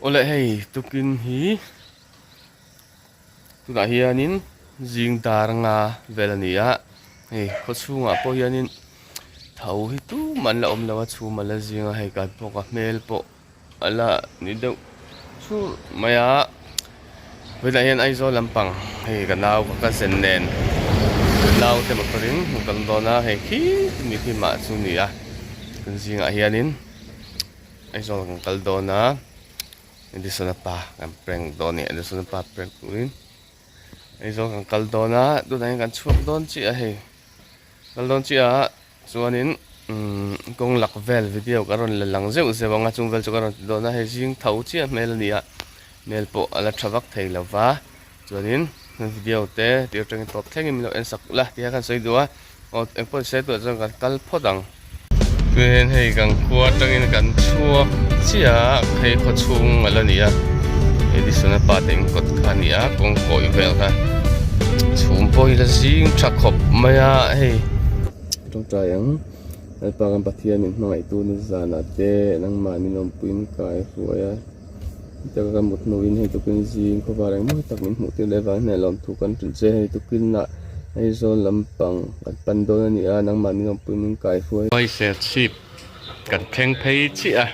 ole hei tukin hi tuna hianin jing dar nga velania hei khochunga po hianin thau hi tu man la om lawa chu mala jinga hei kan poka mel po ala ni deuh chu maya vela hian Aizawl lampang hei kanau ka zen nen lau te makring kan dona hei khi mi khi ma chu ni a kan jinga hianin Aizawl kan kal dona Edisonapa kan preng doni Edisonapa preng Turin Aizawl kan kal dona tu nai kan chuak don chi a hei kal don chi a chuanin kong lak vel video karon la lang zeu zewanga chung vel chu karon dona hei jing thau chi a mel ania mel po ala thawak thei lova chuanin video te tir teng top thlengim lo en sak la tia kan sei duwa ot engpol se tu chang kan kal phodang pen hei kan khua tangin kan chuak chia hei kho chung alania Edisonapa teng kot khania kong koi vel kha chum poi la jing thakhop maya hei tong tayang alpa kan pathian min hmangai tu ni zana te nang mani nom puin kai huaya jaga mut noin hei tukin jing ko barang mo tak min mutin lewa ne lom thu kan tun che hei tukin na Aizawl lampang kan pandon ani a nang mani nom puin min kai huaya oi se chip kan kheng phei chi a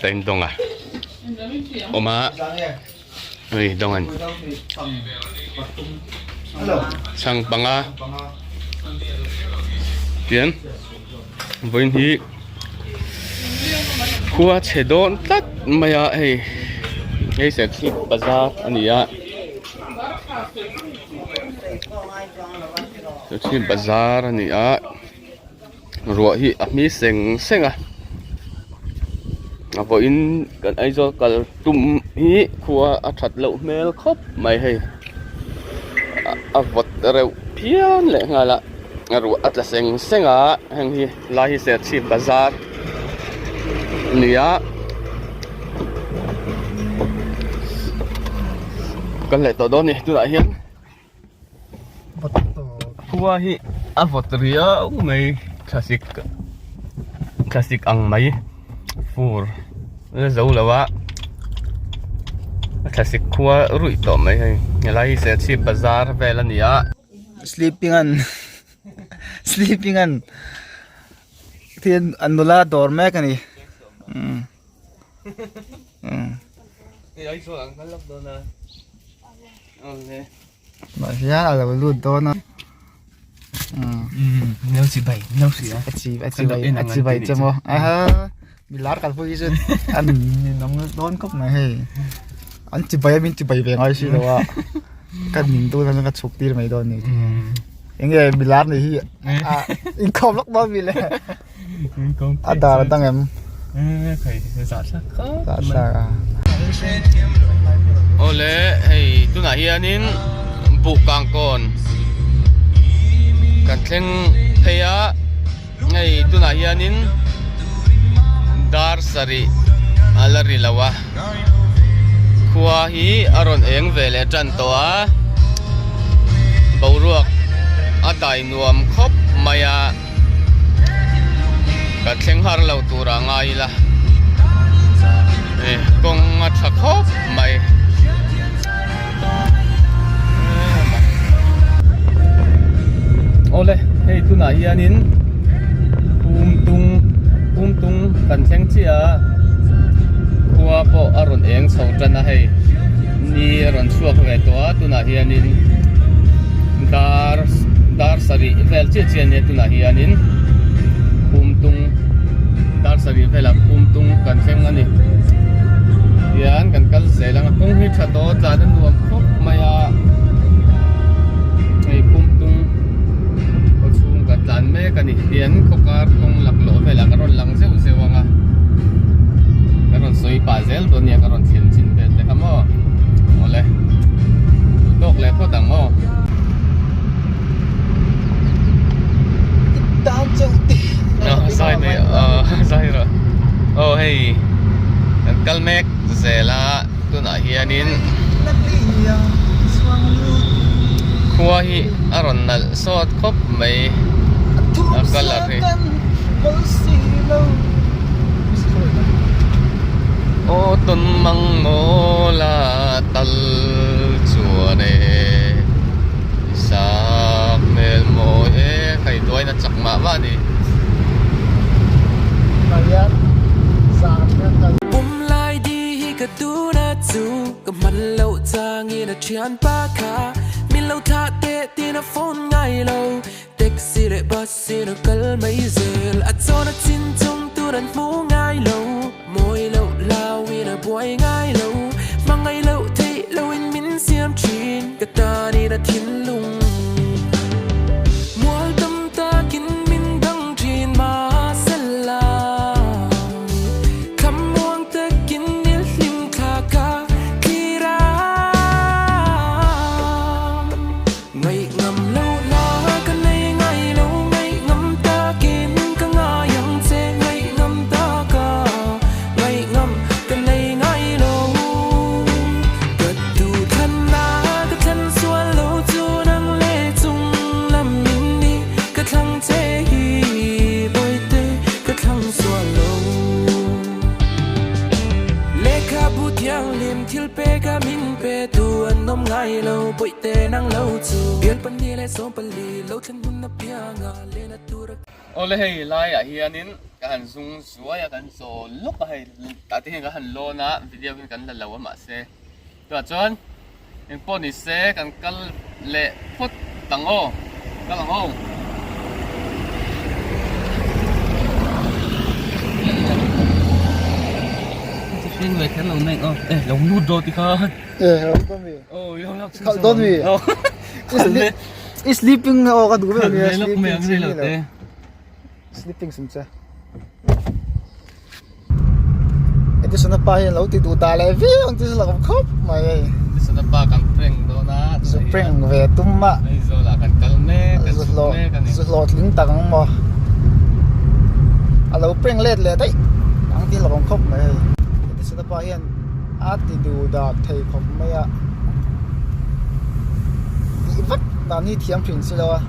ta in dong a oma oi dong an sang panga tiền với hi khua chế đón tất maya hay hay sẽ khi bazaar anh ya sẽ khi bazaar anh ya rồi hi ami seng seng à với in cái Aizawl cái tum hi khua thật lâu mel khóc mày hay vật rêu pian lệ ngay là rồi atlas seng seng à hàng hi là hi sẽ khi bazaar nia kan le to don ni tu la hian khua hi avotria mai classic ang mai fur la zo lawa classic khua rui to mai hai lai se chi bazar velania sleeping an thiên anula dorme kani ai số ang kalap do na okay masya ala lu do na neu si bai achi bai chamo aha milar kal pu isun an nong don kop na he an chi bai ve ngai si dawa kan min tu na ka chuk tir mai don ni enge milar ni hi in kom lok do mi le ada tang em phải giả sắc sa ole hey tu na hianin bu kang kon kan thleng pheya ngai tu na hianin dar sari alari lawa khua hi aron eng vele tan to a boruak adai nuam khop maya kan thleng har lo tura ngai la kong a thakop mai ole hey tu na hianin tung kan thleng chia khua po aron eng chho tana hei ni aron chuak ve to a tu na hianin dar sari vel che ne tu na hianin tung dar sari vela tung kan thleng ani yan kan kal selang kong hi thato tlan nuam khop maya ei tung ko chung ka tlan me kani hian khokar kong laklo vela karon lang zeu zewanga karon soi pa zel do nia karon thin chin bel te kamo ole tok le pho dang mo down chauti sai me sai rồi hey kan kalmek zela tuna hianin khua hi aron nal sot khop mai akalar hi tuần măng ngô là tal chùa nè sa mel mô e khai đuôi nó chặt mà vả đi kaya sa kan lai đi hi ka tu na chu ka man lo chang in a thian pa kha min lo tha te tin a phone ngai lo taxi le bus in a kal mai zel a chona chin chung tu ran mu ngai lo moi lo lao in a boy ngai lo mangai lo thei lo in min siam chin ka ta ni na thin lung mual tam ta kin min dang chin ma sela ngai lo bụi tê năng lâu chu biết ban đi lại sống ban lì lâu chân hun nắp bia ngà lên nát tu ra ole hei lai a hianin ka han zung suaya kan zo lok a hei ta ti ka han lo na video kin kan la lawa ma se to chon en poni se kan kal le phut tango kalango xin về cái lồng này lồng nút rồi thì không không mi don't mi is sleeping o ka duwe ni sleeping simcha Edisonapa hian lo ti du ta le vi on ti la khop mai Edisonapa kan preng do na preng ve tumma Aizawl la kan kalme kan sume kan zo ling tang mo alo preng let le dai ang ti la khop mai Edisonapa hian a ti du da thei khop mai a vắt là ni thiam phin si lo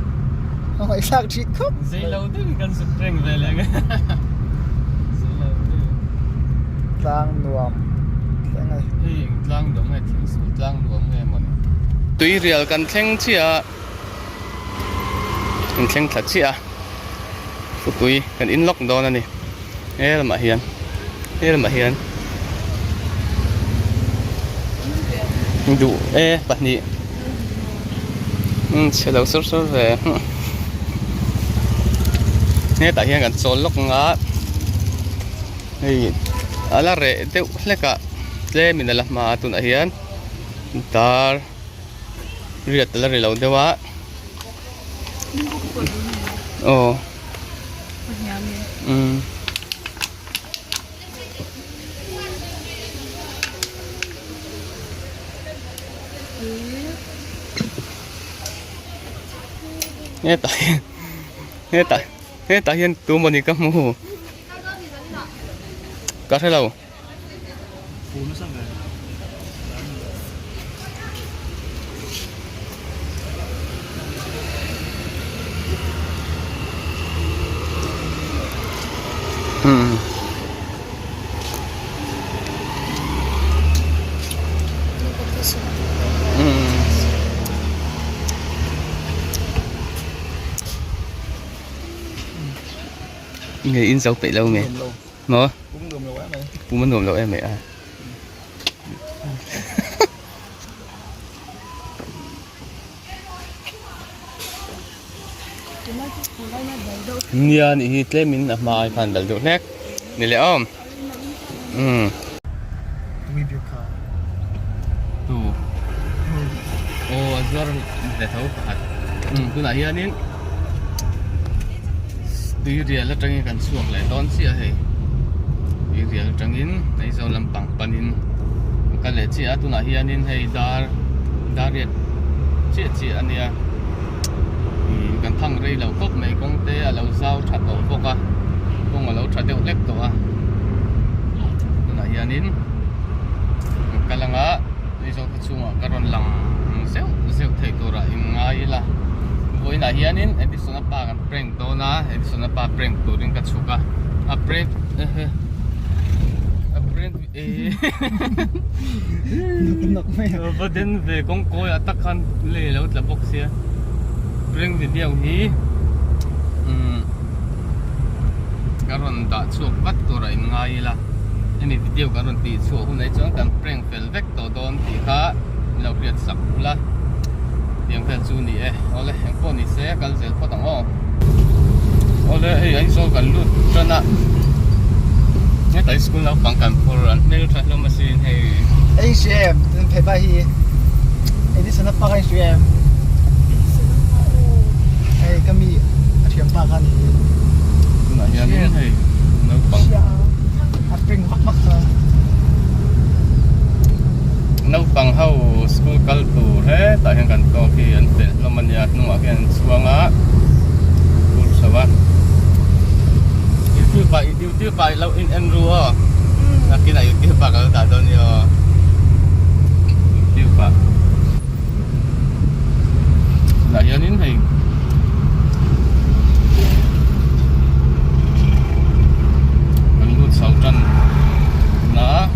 không phải xác chít khóc dây lâu tức cần sụp treng về lại cái dây lâu tức lang nuông cái này thì lang đúng hay thiếu sụp lang nuông nghe mà tuy real cần theng chia cần theng thật chia phụ tuy cần in lock đó nè thế là mà hiền đủ bật nhị sẽ đầu sốt về nè tại hiện gần số lúc ngã thì ở là rễ tiêu Hlek cả lê mình là mà tụi này hiện ta riết là rễ lâu tiêu á ồ nghe tại hiện tụi mình có mua có thấy đâu người in dấu bị lâu mày nó cũng muốn nộp lâu em mày à nia ni hi tle min ma phan dal do nek ni le om review car tu o azar de thau phat tu na hianin tuy riêng là trăng kan suak lại đón xia hay tuy riêng trăng in Aizawl lampang panin kan le chia tu na hianin hay dar riết chia ania kan thang rei lo kop mai kong te a lo zau that to boka kong a lo that deuh Hlek to a tu na hianin kalanga Aizawl ka chunga karon lang zeu thei tora in ngai la voi na hianin Edisonapa kan prank to na Edisonapa prank turin ka chuka a prank prank nok me và đến về con coi attack kan le lo la box ya prank video hi karon da chuak vat to ra in ngai la ani video karon ti chu hun ai chang kan prank fel vek to don ti kha lo riat sak la tiang fel chu ni e ole en po ni se kal zel potang o ole ei Aizawl kan lut trana nghe tại school nào bằng cảm for an mail tra lo machine hay ACM ten phe ba hi Edisonapa kan ACM ai kami athiam pa kan là nhà nó hay nó bằng apring mak nó bằng hao school culture he tại hiện cảnh to khi anh phải lo mình nhà nó ở cái xuông á cũng sao vậy YouTube phải lâu in and rua là cái này YouTube phải cái tại đâu nhiều YouTube phải là nhà nín hình sau chân nó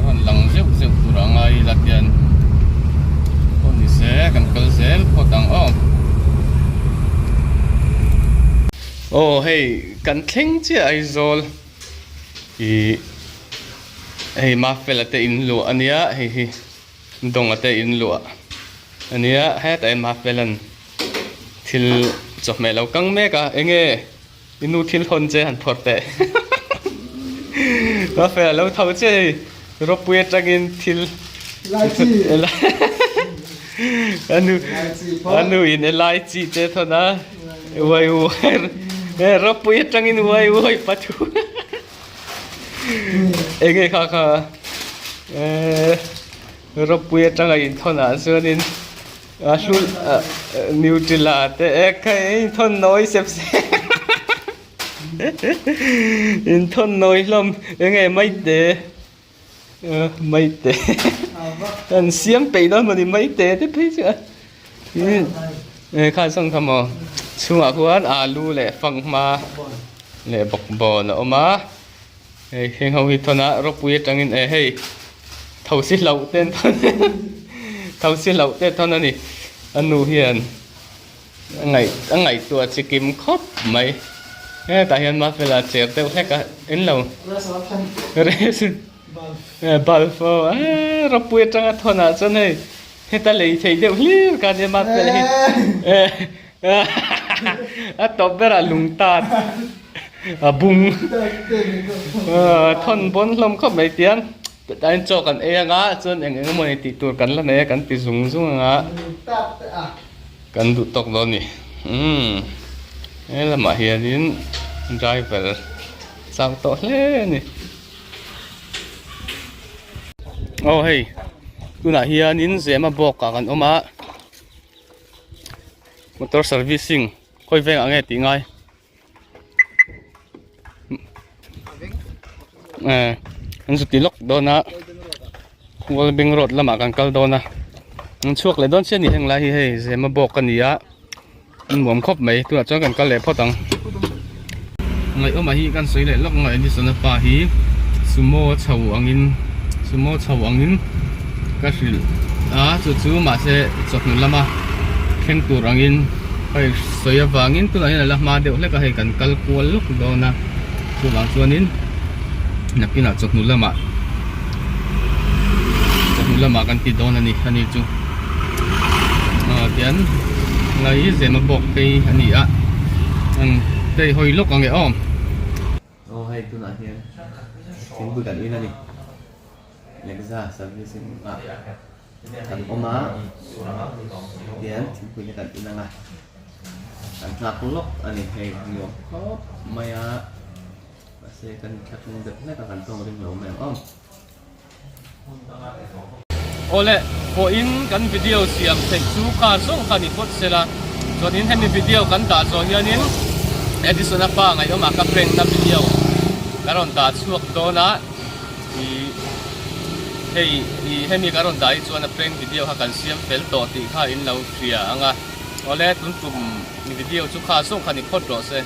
còn lằng rượu tụi nó ngay là tiền con thì sẽ cần cơ sẽ có tăng hey cần thính chứ Aizawl thì hey mà phải là tên lụa anh ấy hey đông là tên lụa anh ấy hết em mà phải lần thì chụp mẹ lâu căng mẹ cả anh ấy inu thil hôn chơi hẳn phật tệ nó phải là lâu thâu chứ rồi bùi trăng in thil anu in lai chi thế thôi na uai rồi bùi trăng in uai patu anh ấy khá rồi bùi trăng in thôi na cho nên asul Nutella thế cái thôi nói xếp in thôn nói lắm nghe mấy tệ anh xiêm bị đó mà đi mấy tệ thế thấy chưa khai xong thầm à xuống à cuốn alu lệ phăng ma lệ bọc bò nữa mà hiện hậu hít thôn á rốt bụi trăng in hey thầu xí lậu tên thôn thầu xí lậu tên thôn này anh nu hiền ngày tuổi chỉ kiếm khóc mấy tại hiện mà phải là trẻ tiêu Hlek cả in lâu Balfour rồi bùi trăng thôn à cho này hết ta lấy thấy đều liêu cả nhà mà phải lấy top bé là lung tạt bung thôn bốn lom khóc mấy tiếng anh cho cần e ngã cho nên người mới tị tuổi cần là này cần tị dùng ngã cần tụ tộc đó nhỉ đây là mà hiện đến driver sao tốt thế này hey tu na hiện đến dễ mà bọc cả con ôm á motor servicing coi về nghe tiếng ai anh rút tí lốc đó na wall bing road là mà cần câu đó na anh chuộc lại đón xe này hàng lại hey dễ mà bọc cái gì á anh muốn khóc mấy tôi cho cần câu lẽ phô tăng ngày hôm nay kan soi le lok ngai Edisonapa hi sumo chau angin ka sil chu ma se choknu lama khen tur angin kai soya wangin tu lai la ma Deuh Hlek ka he kan kal kual luk do na chu wang chuanin nakina choknu lama kan ti don ani chu tian ngai zema bok kai ani a an tei hoi lok ange om hay tu na hian tin bu kan ina ni lekza servicing kan oma hian tin bu ni kan ina nga kan thak lok ani hei yo khop maya se kan thak ng det na kan tong ring lo mem om ole po in kan video siam thei chu ka song khani pot sela chon in hemi video kan ta cho hianin Edisonapa ngai oma ka prank na video karon ta chuak do na hemi karon dai chuan a prank video ha kan siam fel to ti kha in lo tria anga ole tun tum ni video chu kha song khani phot ro se